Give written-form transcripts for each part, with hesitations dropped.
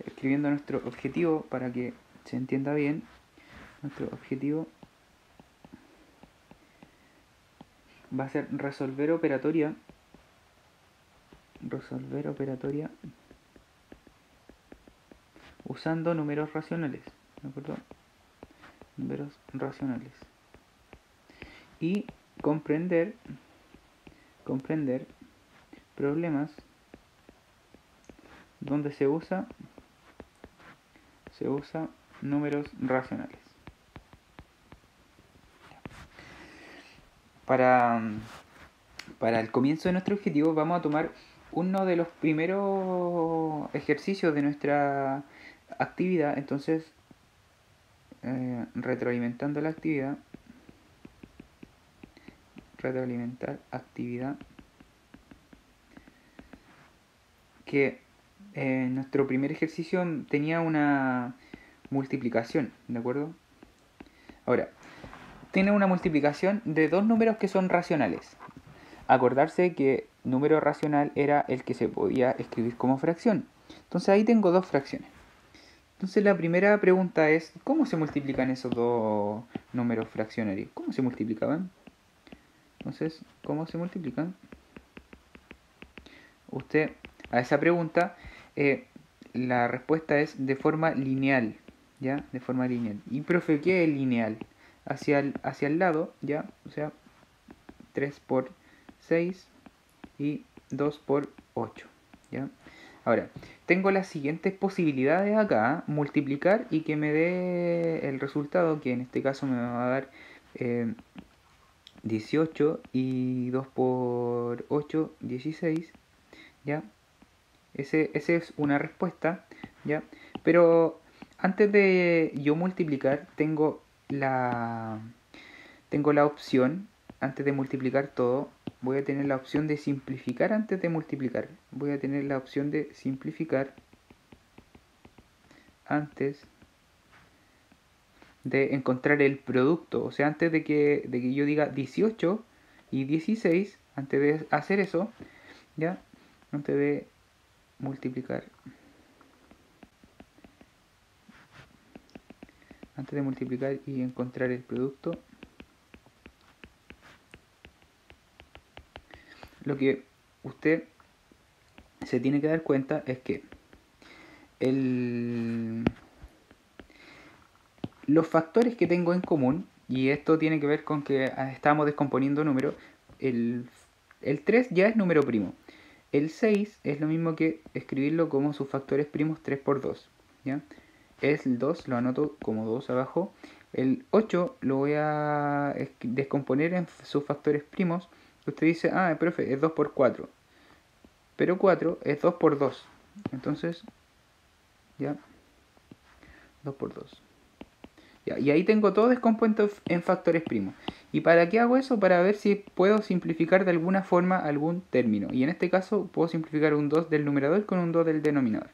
escribiendo nuestro objetivo para que se entienda bien. Nuestro objetivo va a ser resolver operatoria usando números racionales, ¿de acuerdo? Números racionales. Y comprender problemas donde se usa números racionales. Para el comienzo de nuestro objetivo vamos a tomar uno de los primeros ejercicios de nuestra actividad. Entonces, retroalimentando la actividad, retroalimentar actividad, que nuestro primer ejercicio tenía una multiplicación, ¿de acuerdo? Ahora, tiene una multiplicación de dos números que son racionales. Acordarse que número racional era el que se podía escribir como fracción. Entonces ahí tengo dos fracciones. Entonces la primera pregunta es, ¿cómo se multiplican esos dos números fraccionarios? ¿Cómo se multiplicaban? Entonces, ¿cómo se multiplican? Usted, a esa pregunta, la respuesta es de forma lineal, ¿ya? De forma lineal. Y profe, ¿qué es lineal? Hacia el lado, ¿ya? O sea, 3 por 6 y 2 por 8, ¿ya? Ahora, tengo las siguientes posibilidades acá, multiplicar y que me dé el resultado, que en este caso me va a dar 18 y 2 por 8, 16, ¿ya? Ese es una respuesta, ¿ya? Pero antes de yo multiplicar, tengo la opción, antes de multiplicar todo, voy a tener la opción de simplificar antes de multiplicar. Voy a tener la opción de simplificar antes de encontrar el producto. O sea, antes de que yo diga 18 y 16, antes de hacer eso, ¿ya? Antes de multiplicar. Antes de multiplicar y encontrar el producto, lo que usted se tiene que dar cuenta es que los factores que tengo en común, y esto tiene que ver con que estamos descomponiendo números, el 3 ya es número primo. El 6 es lo mismo que escribirlo como sus factores primos 3 por 2, ¿ya? El 2 lo anoto como 2 abajo. El 8 lo voy a descomponer en sus factores primos. Usted dice, ah, profe, es 2 por 4. Pero 4 es 2 por 2. Entonces, ya, 2 por 2. Ya, y ahí tengo todo descompuesto en factores primos. ¿Y para qué hago eso? Para ver si puedo simplificar de alguna forma algún término. Y en este caso puedo simplificar un 2 del numerador con un 2 del denominador.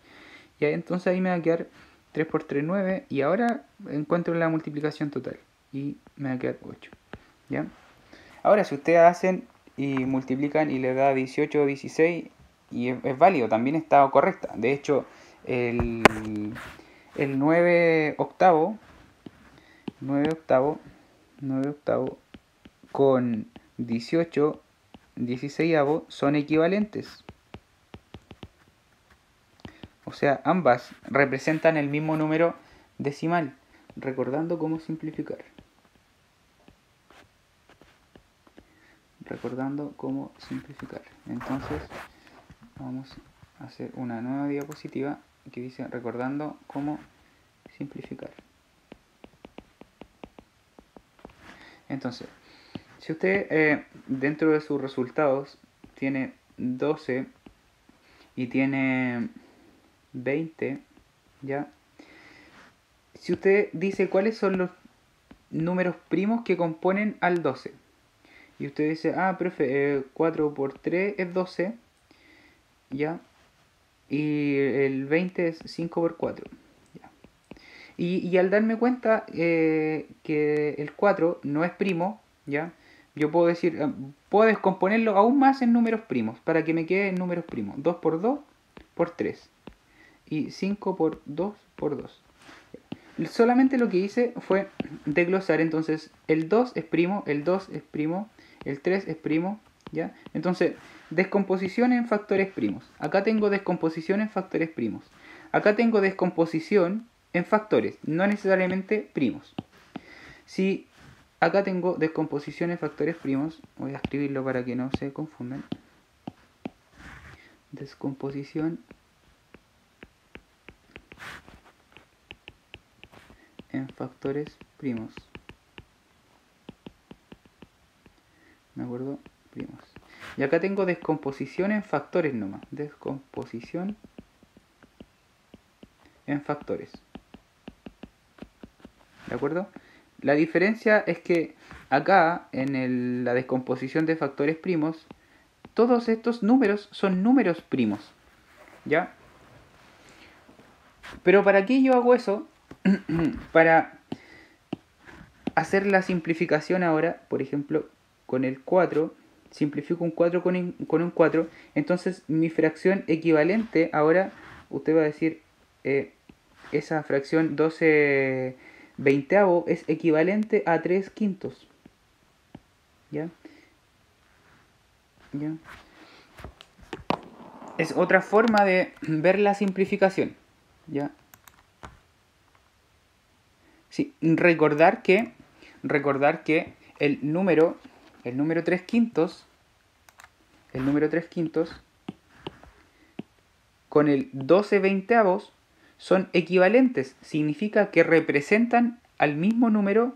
Y entonces ahí me va a quedar 3 por 3, 9. Y ahora encuentro la multiplicación total. Y me va a quedar 8. ¿Ya? Ahora, si ustedes hacen y multiplican y le da 18 o 16, y es válido, también está correcta. De hecho, el 9 octavo 9 octavo con 18 16avo son equivalentes. O sea, ambas representan el mismo número decimal. Recordando cómo simplificar. Entonces, vamos a hacer una nueva diapositiva que dice recordando cómo simplificar. Entonces, si usted dentro de sus resultados tiene 12 y tiene 20, ¿ya? Si usted dice cuáles son los números primos que componen al 12, y usted dice, ah, profe, 4 por 3 es 12, ¿ya? Y el 20 es 5 por 4. ¿Ya? Y al darme cuenta que el 4 no es primo, ¿ya? Yo puedo decir, puedo descomponerlo aún más en números primos, para que me quede en números primos. 2 por 2 por 3. y 5 por 2 por 2. Solamente lo que hice fue desglosar, entonces el 2 es primo, el 2 es primo, el 3 es primo, ¿ya? Entonces, descomposición en factores primos. Acá tengo descomposición en factores primos. Acá tengo descomposición en factores, no necesariamente primos. Si acá tengo descomposición en factores primos, voy a escribirlo para que no se confundan. Descomposición en factores primos. ¿Me acuerdo? Primos. Y acá tengo descomposición en factores nomás. Descomposición en factores. ¿De acuerdo? La diferencia es que acá, en la descomposición de factores primos, todos estos números son números primos. ¿Ya? Pero ¿para qué yo hago eso? Para hacer la simplificación ahora, por ejemplo, con el 4, simplifico un 4 con un 4, entonces mi fracción equivalente, ahora usted va a decir, esa fracción 12 veinteavo es equivalente a 3 quintos. ¿Ya? ¿Ya? Es otra forma de ver la simplificación. ¿Ya? Sí, recordar que el número 3 quintos, con el 12 veinteavos son equivalentes. Significa que representan al mismo número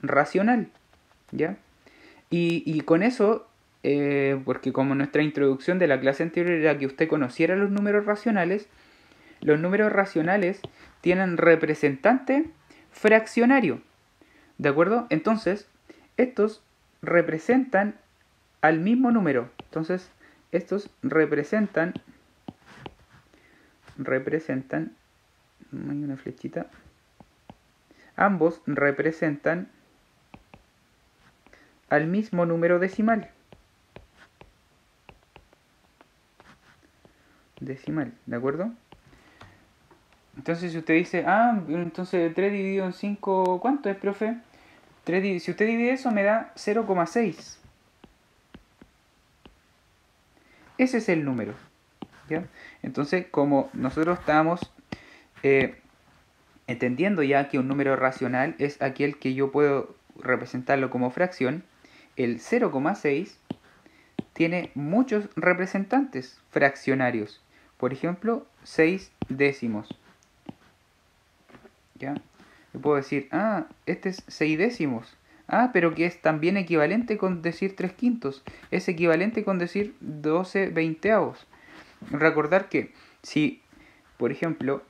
racional. ¿Ya? Y con eso, porque como nuestra introducción de la clase anterior era que usted conociera los números racionales tienen representante fraccionario. ¿De acuerdo? Entonces, estos representan al mismo número. Entonces, estos representan, hay una flechita, ambos representan al mismo número decimal. ¿De acuerdo? Entonces, si usted dice, entonces 3 dividido en 5, ¿cuánto es, profe? Si usted divide eso, me da 0,6. Ese es el número. ¿Ya? Entonces, como nosotros estamos entendiendo ya que un número racional es aquel que yo puedo representarlo como fracción, el 0,6 tiene muchos representantes fraccionarios. Por ejemplo, 6 décimos. ¿Ya? Yo puedo decir, este es 6 décimos. Pero que es también equivalente con decir 3 quintos. Es equivalente con decir 12 veinteavos. Recordar que si, por ejemplo,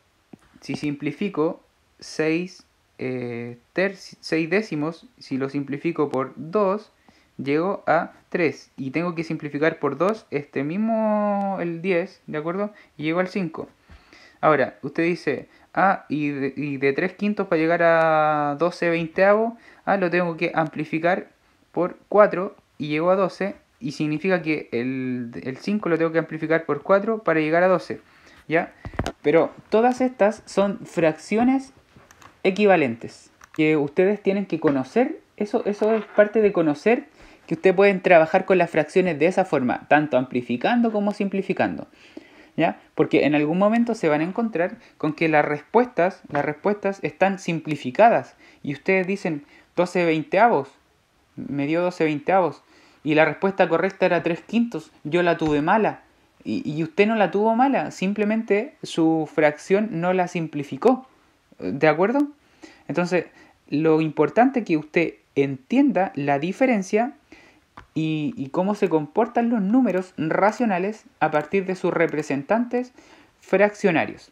si simplifico 6 décimos, si lo simplifico por 2, llego a 3. Y tengo que simplificar por 2 el 10, ¿de acuerdo? Y llego al 5. Ahora, usted dice, y de 3 quintos para llegar a 12 veinteavos, lo tengo que amplificar por 4 y llego a 12. Y significa que el 5 lo tengo que amplificar por 4 para llegar a 12. ¿Ya? Pero todas estas son fracciones equivalentes que ustedes tienen que conocer. Eso es parte de conocer que ustedes pueden trabajar con las fracciones de esa forma, tanto amplificando como simplificando. ¿Ya? Porque en algún momento se van a encontrar con que las respuestas están simplificadas y ustedes dicen 12 veinteavos, me dio 12 veinteavos y la respuesta correcta era 3 quintos, yo la tuve mala y usted no la tuvo mala, simplemente su fracción no la simplificó. ¿De acuerdo? Entonces, lo importante es que usted entienda la diferencia y cómo se comportan los números racionales a partir de sus representantes fraccionarios.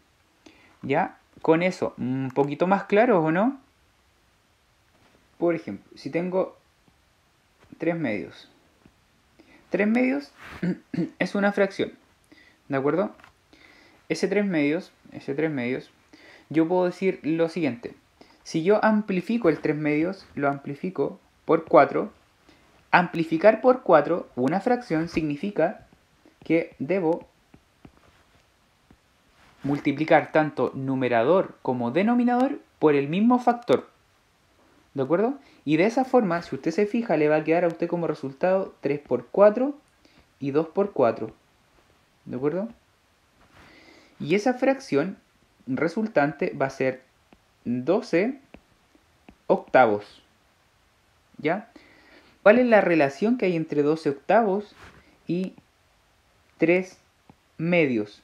¿Ya? Con eso, un poquito más claro, ¿o no? Por ejemplo, si tengo 3 medios. 3 medios es una fracción. ¿De acuerdo? Ese 3 medios, yo puedo decir lo siguiente. Si yo amplifico el 3 medios, lo amplifico por 4. Amplificar por 4 una fracción significa que debo multiplicar tanto numerador como denominador por el mismo factor. ¿De acuerdo? Y de esa forma, si usted se fija, le va a quedar a usted como resultado 3 por 4 y 2 por 4. ¿De acuerdo? Y esa fracción resultante va a ser 12 octavos. ¿Ya? ¿Cuál es la relación que hay entre 12 octavos y 3 medios?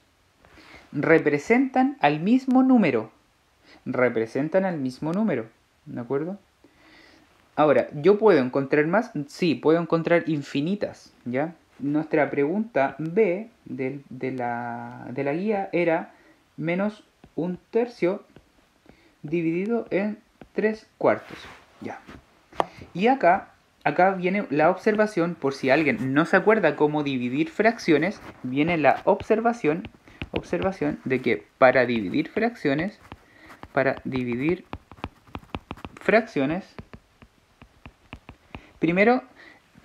Representan al mismo número. Representan al mismo número. ¿De acuerdo? Ahora, ¿yo puedo encontrar más? Sí, puedo encontrar infinitas, ¿ya? Nuestra pregunta B de la guía era menos un tercio dividido en 3 cuartos, ¿ya? Y acá viene la observación, por si alguien no se acuerda cómo dividir fracciones, viene la observación de que para dividir fracciones, primero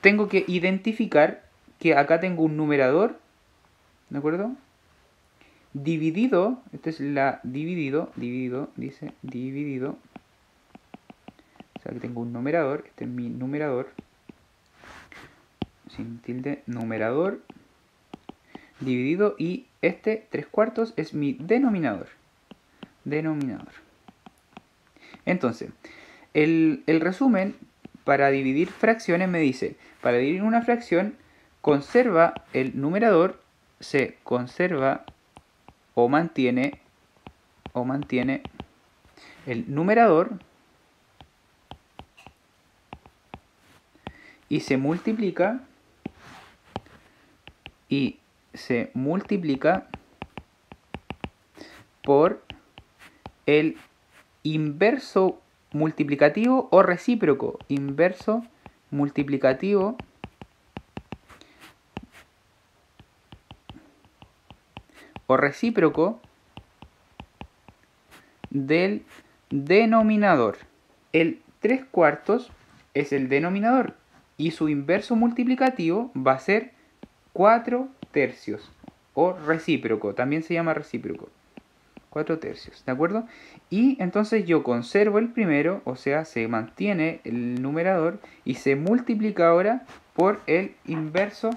tengo que identificar que acá tengo un numerador, ¿de acuerdo? Dividido, esta es la dividido, dice dividido. O sea que tengo un numerador, este es mi numerador, sin tilde, numerador, dividido, y este 3 cuartos es mi denominador. Entonces, el resumen para dividir fracciones me dice, para dividir una fracción, conserva el numerador, se conserva o mantiene el numerador y se multiplica por el inverso multiplicativo o recíproco. Inverso multiplicativo o recíproco del denominador. El 3 cuartos es el denominador y su inverso multiplicativo va a ser 4 tercios o recíproco, también se llama recíproco. 4 tercios, ¿de acuerdo? Y entonces yo conservo el primero, o sea, se mantiene el numerador y se multiplica ahora por el inverso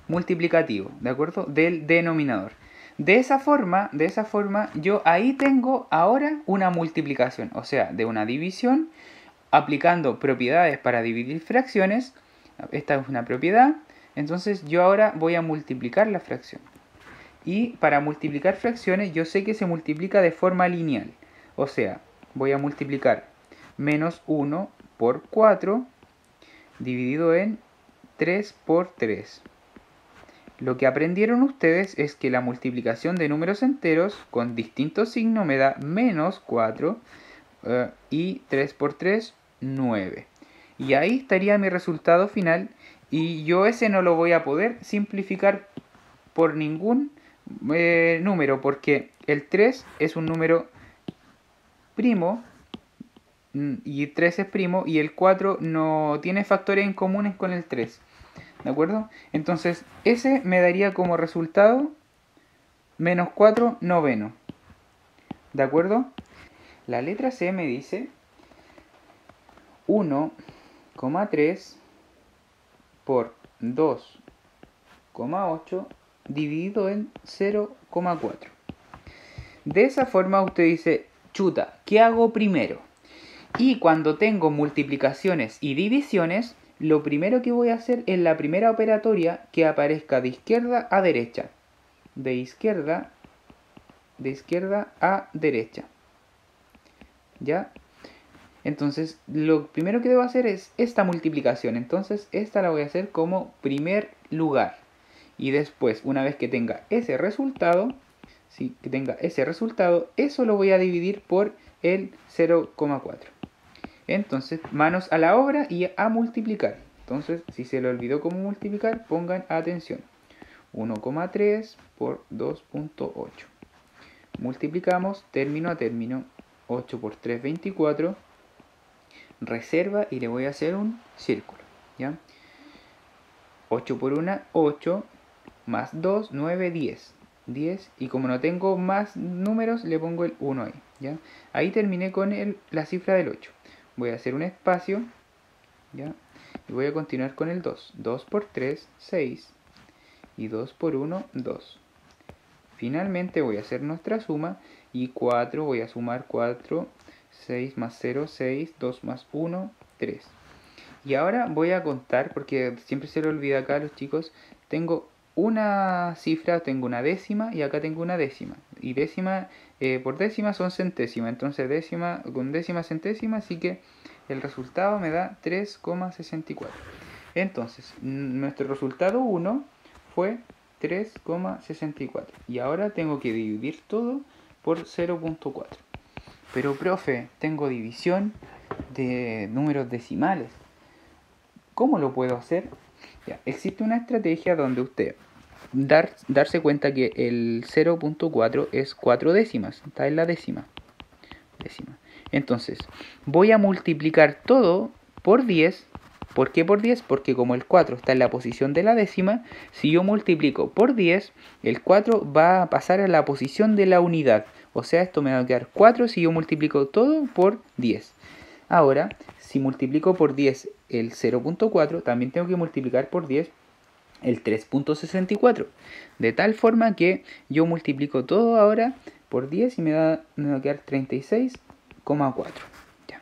multiplicativo, ¿de acuerdo? Del denominador. De esa forma, yo ahí tengo ahora una multiplicación, o sea, de una división, aplicando propiedades para dividir fracciones. Esta es una propiedad, entonces yo ahora voy a multiplicar la fracción. Y para multiplicar fracciones yo sé que se multiplica de forma lineal, o sea, voy a multiplicar menos 1 por 4 dividido en 3 por 3. Lo que aprendieron ustedes es que la multiplicación de números enteros con distintos signos me da menos 4 y 3 por 3, 9. Y ahí estaría mi resultado final, y yo ese no lo voy a poder simplificar por ningún número, porque el 3 es un número primo y 3 es primo, y el 4 no tiene factores en comunes con el 3. ¿De acuerdo? Entonces, ese me daría como resultado menos 4 noveno. ¿De acuerdo? La letra C me dice 1,3 por 2,8 dividido en 0,4. De esa forma usted dice, chuta, ¿qué hago primero? Y cuando tengo multiplicaciones y divisiones, lo primero que voy a hacer es la primera operatoria que aparezca de izquierda a derecha. De izquierda a derecha. ¿Ya? Entonces, lo primero que debo hacer es esta multiplicación. Entonces, esta la voy a hacer como primer lugar. Y después, una vez que tenga ese resultado, eso lo voy a dividir por el 0,4. Entonces, manos a la obra y a multiplicar. Entonces, si se le olvidó cómo multiplicar, pongan atención. 1,3 por 2,8. Multiplicamos término a término. 8 por 3, 24. Reserva y le voy a hacer un círculo. ¿Ya? 8 por 1, 8. Más 2, 9, 10. 10, y como no tengo más números le pongo el 1 ahí, ¿ya? Ahí terminé con la cifra del 8. Voy a hacer un espacio, ¿ya? Y voy a continuar con el 2. 2 por 3, 6. Y 2 por 1, 2. Finalmente voy a hacer nuestra suma y 4, voy a sumar 4, 6 más 0, 6, 2 más 1, 3. Y ahora voy a contar, porque siempre se lo olvida acá a los chicos, tengo una cifra, tengo una décima y acá tengo una décima. Y décima por décima son centésimas, entonces décima con décima centésima, así que el resultado me da 3,64. Entonces, nuestro resultado 1 fue 3,64. Y ahora tengo que dividir todo por 0,4. Pero profe, tengo división de números decimales. ¿Cómo lo puedo hacer? Ya, existe una estrategia donde usted darse cuenta que el 0,4 es 4 décimas, está en la décima. Entonces, voy a multiplicar todo por 10. ¿Por qué por 10? Porque como el 4 está en la posición de la décima, si yo multiplico por 10, el 4 va a pasar a la posición de la unidad. O sea, esto me va a quedar 4 si yo multiplico todo por 10. Ahora, si multiplico por 10 el 0,4, también tengo que multiplicar por 10 el 3,64. De tal forma que yo multiplico todo ahora por 10 y me va a quedar 36,4. Ya.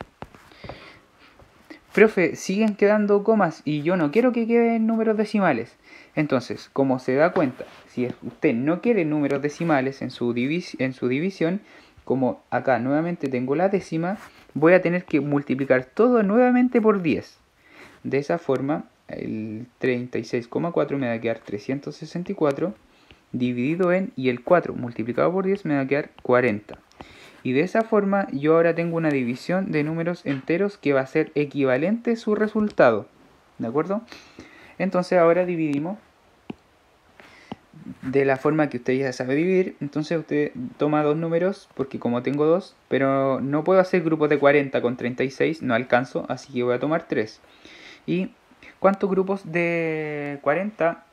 Profe, siguen quedando comas y yo no quiero que queden números decimales. Entonces, como se da cuenta, si usted no quiere números decimales en su división, como acá nuevamente tengo la décima, voy a tener que multiplicar todo nuevamente por 10. De esa forma, el 36,4 me va a quedar 364 dividido en, y el 4 multiplicado por 10 me va a quedar 40. Y de esa forma yo ahora tengo una división de números enteros que va a ser equivalente a su resultado. ¿De acuerdo? Entonces ahora dividimos de la forma que usted ya sabe dividir. Entonces usted toma dos números, porque como tengo dos, pero no puedo hacer grupos de 40 con 36, no alcanzo, así que voy a tomar 3. ¿Y cuántos grupos de 40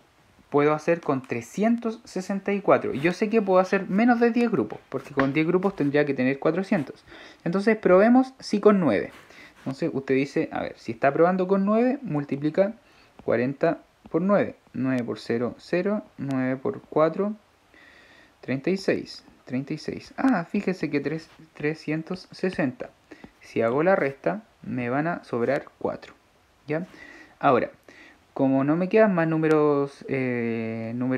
puedo hacer con 364? Yo sé que puedo hacer menos de 10 grupos, porque con 10 grupos tendría que tener 400. Entonces probemos si con 9. Entonces usted dice, a ver, si está probando con 9, multiplica 40 por 9. 9 por 0, 0. 9 por 4, 36. 36. Ah, fíjese que 360. Si hago la resta, me van a sobrar 4. ¿Ya? Ahora, como no me quedan más números enteros,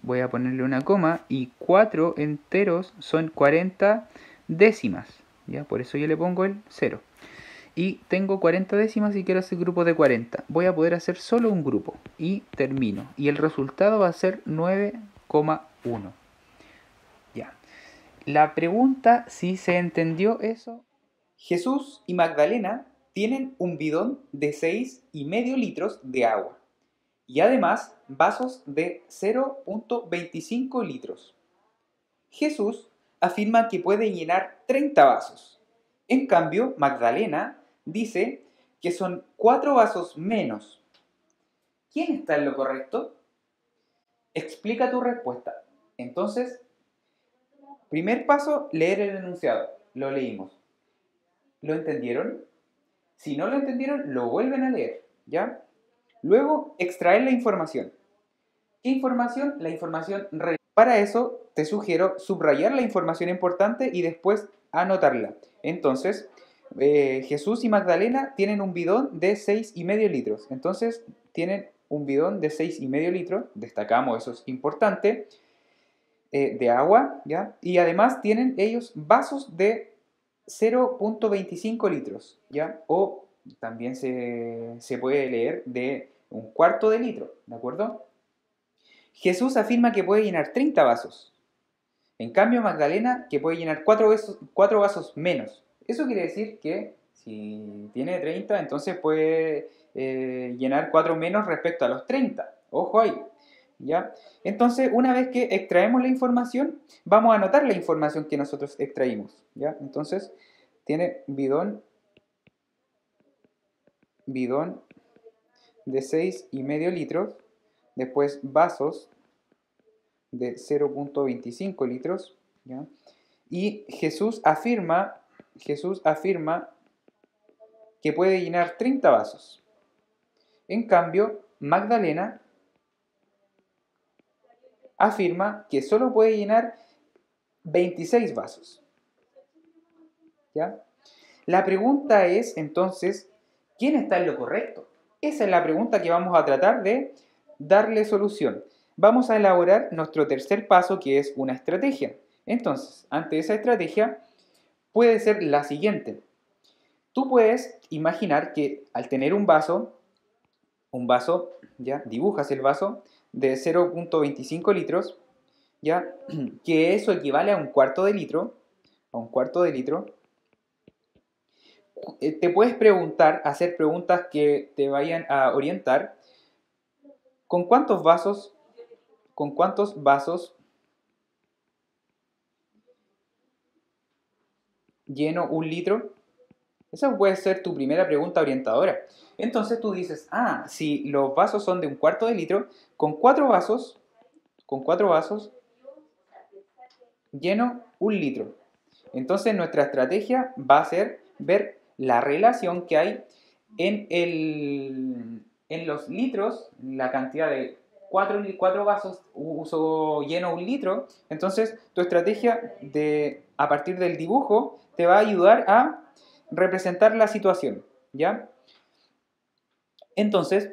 voy a ponerle una coma, y 4 enteros son 40 décimas, ¿ya? Por eso yo le pongo el 0. Y tengo 40 décimas y quiero hacer grupo de 40. Voy a poder hacer solo un grupo y termino. Y el resultado va a ser 9,1. Ya. La pregunta, si se entendió eso. Jesús y Magdalena tienen un bidón de 6,5 litros de agua y además vasos de 0,25 litros. Jesús afirma que puede llenar 30 vasos. En cambio, Magdalena dice que son 4 vasos menos. ¿Quién está en lo correcto? Explica tu respuesta. Entonces, primer paso, leer el enunciado. Lo leímos. ¿Lo entendieron? Si no lo entendieron, lo vuelven a leer, ¿ya? Luego, extraer la información. ¿Qué información? La información relevante. Para eso, te sugiero subrayar la información importante y después anotarla. Entonces, Jesús y Magdalena tienen un bidón de 6,5 litros. Entonces, tienen un bidón de 6,5 litros, destacamos, eso es importante, de agua, ¿ya? Y además tienen ellos vasos de 0,25 litros, ¿ya? O también se puede leer de un cuarto de litro, ¿de acuerdo? Jesús afirma que puede llenar 30 vasos. En cambio, Magdalena que puede llenar 4 vasos menos. Eso quiere decir que si tiene 30, entonces puede llenar 4 menos respecto a los 30. Ojo ahí. ¿Ya? Entonces, una vez que extraemos la información, vamos a anotar la información que nosotros extraímos. ¿Ya? Entonces, tiene bidón de 6,5 litros, después vasos de 0.25 litros, ¿ya? Y Jesús afirma que puede llenar 30 vasos. En cambio, Magdalena afirma que solo puede llenar 26 vasos. ¿Ya? La pregunta es, entonces, ¿quién está en lo correcto? Esa es la pregunta que vamos a tratar de darle solución. Vamos a elaborar nuestro tercer paso, que es una estrategia. Entonces, ante esa estrategia, puede ser la siguiente. Tú puedes imaginar que al tener un vaso, ya dibujas el vaso de 0.25 litros, ya que eso equivale a un cuarto de litro, te puedes preguntar, hacer preguntas que te vayan a orientar. ¿Con cuántos vasos lleno un litro? Esa puede ser tu primera pregunta orientadora. Entonces tú dices, si los vasos son de un cuarto de litro, con cuatro vasos lleno un litro. Entonces nuestra estrategia va a ser ver la relación que hay en los litros, la cantidad de cuatro vasos, lleno un litro. Entonces tu estrategia a partir del dibujo te va a ayudar a representar la situación, ¿ya? Entonces,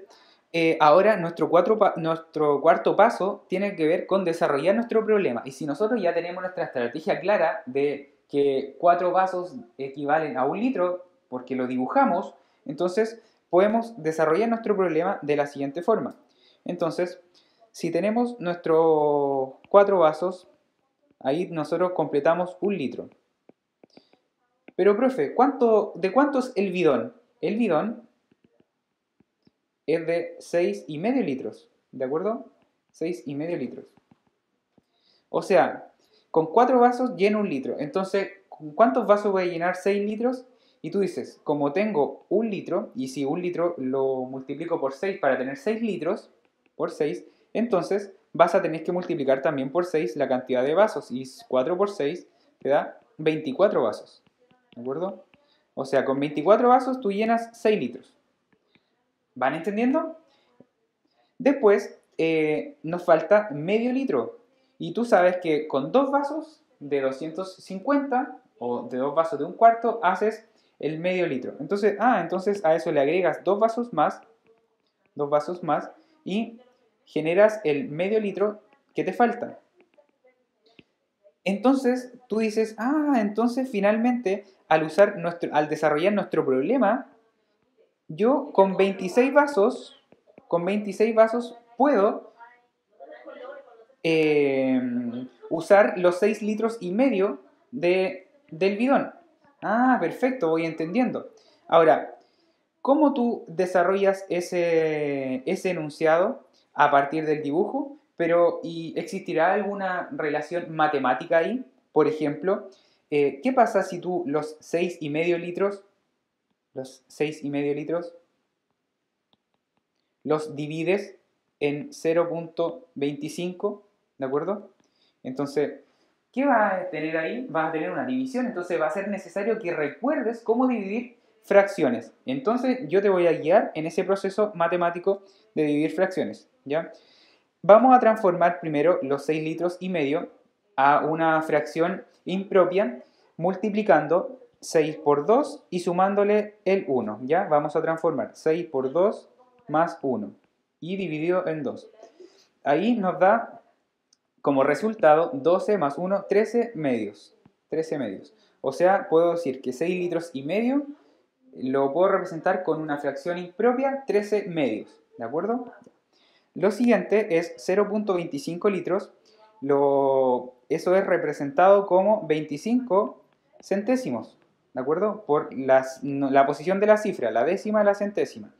ahora nuestro cuarto paso tiene que ver con desarrollar nuestro problema. Y si nosotros ya tenemos nuestra estrategia clara de que 4 vasos equivalen a un litro, porque lo dibujamos, entonces podemos desarrollar nuestro problema de la siguiente forma. Entonces, si tenemos nuestros 4 vasos, ahí nosotros completamos un litro. Pero, profe, ¿de cuánto es el bidón? El bidón es de 6,5 litros, ¿de acuerdo? 6,5 litros. O sea, con 4 vasos lleno un litro. Entonces, ¿con cuántos vasos voy a llenar 6 litros? Y tú dices, como tengo un litro, y si un litro lo multiplico por 6 para tener 6 litros, por 6, entonces vas a tener que multiplicar también por 6 la cantidad de vasos. Y 4 por 6 te da 24 vasos. ¿De acuerdo? O sea, con 24 vasos tú llenas 6 litros. ¿Van entendiendo? Después nos falta medio litro. Y tú sabes que con 2 vasos de 250 o de 2 vasos de un cuarto haces el medio litro. Entonces a eso le agregas 2 vasos más y generas el medio litro que te falta. Entonces tú dices, entonces finalmente al desarrollar nuestro problema, yo con 26 vasos puedo usar los 6 litros y medio del bidón. Perfecto, voy entendiendo. Ahora, ¿cómo tú desarrollas ese enunciado a partir del dibujo? ¿Y existirá alguna relación matemática ahí? Por ejemplo, ¿qué pasa si tú los 6,5 litros, los divides en 0.25, ¿de acuerdo? Entonces, ¿qué vas a tener ahí? Vas a tener una división, entonces va a ser necesario que recuerdes cómo dividir fracciones. Entonces, yo te voy a guiar en ese proceso matemático de dividir fracciones, ¿ya? Vamos a transformar primero los 6 litros y medio a una fracción impropia, multiplicando 6 por 2 y sumándole el 1, ¿ya? Vamos a transformar 6 por 2 más 1 y dividido en 2. Ahí nos da como resultado 12 más 1, 13 medios. 13 medios. O sea, puedo decir que 6 litros y medio lo puedo representar con una fracción impropia, 13 medios. ¿De acuerdo? Lo siguiente es 0.25 litros. Eso es representado como 25 centésimos. ¿De acuerdo? Por la posición de la cifra, la décima y la centésima.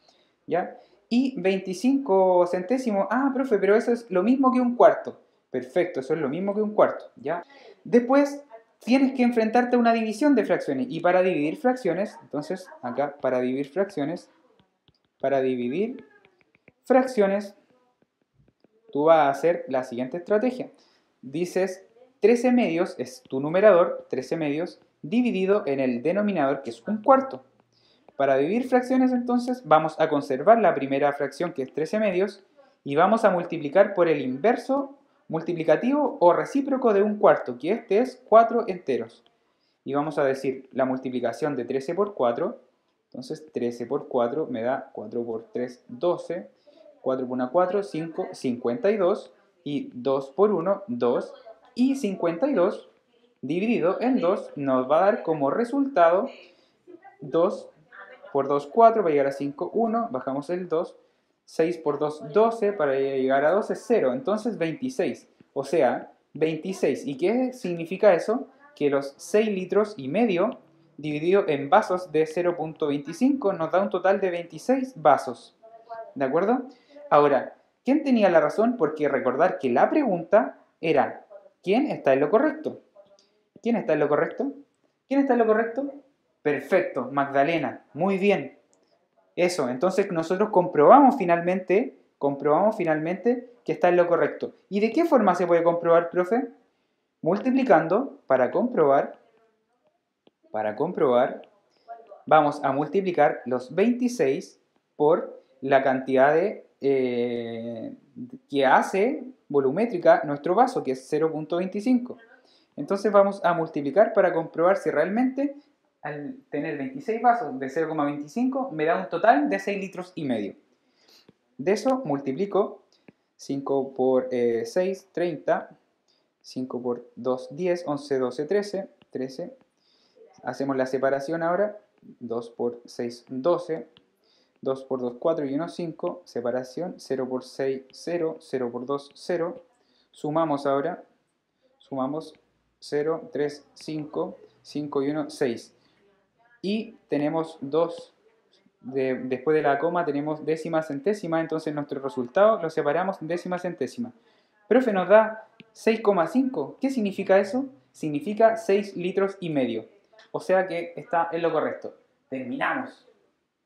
¿Ya? Y 25 centésimos, profe, pero eso es lo mismo que un cuarto. Perfecto, eso es lo mismo que un cuarto, ¿ya? Después tienes que enfrentarte a una división de fracciones. Y para dividir fracciones, entonces acá, para dividir fracciones, tú vas a hacer la siguiente estrategia. dices 13 medios, es tu numerador, 13 medios, dividido en el denominador, que es un cuarto. Para dividir fracciones, entonces, vamos a conservar la primera fracción, que es 13 medios, y vamos a multiplicar por el inverso multiplicativo o recíproco de un cuarto, que este es 4 enteros. Y vamos a decir la multiplicación de 13 por 4, entonces 13 por 4 me da 4 por 3, 12, 4 por 1, 4, 5, 52, y 2 por 1, 2, y 52 dividido en 2 nos va a dar como resultado 2 por 2, 4, para llegar a 5, 1, bajamos el 2, 6 por 2, 12, para llegar a 12, 0, entonces 26, o sea, 26. ¿Y qué significa eso? Que los 6 litros y medio dividido en vasos de 0.25 nos da un total de 26 vasos, ¿de acuerdo? Ahora, ¿quién tenía la razón? Porque recordar que la pregunta era, ¿quién está en lo correcto? ¿Quién está en lo correcto? ¿Quién está en lo correcto? Perfecto, Magdalena, muy bien. Eso, entonces nosotros comprobamos finalmente que está en lo correcto. ¿Y de qué forma se puede comprobar, profe? Multiplicando, para comprobar, vamos a multiplicar los 26 por la cantidad que hace volumétrica nuestro vaso, que es 0.25. Entonces vamos a multiplicar para comprobar si realmente al tener 26 vasos de 0,25 me da un total de 6 litros y medio. De eso multiplico 5 por 6, 30, 5 por 2, 10, 11, 12, 13, 13. Hacemos la separación ahora, 2 por 6, 12, 2 por 2, 4 y 1, 5, separación, 0 por 6, 0, 0 por 2, 0. Sumamos ahora, sumamos 0, 3, 5, 5 y 1, 6. Y tenemos 2, después de la coma tenemos décima centésima, entonces nuestro resultado lo separamos en décima centésima. Profe, nos da 6,5. ¿Qué significa eso? Significa 6 litros y medio. O sea que está en lo correcto. Terminamos.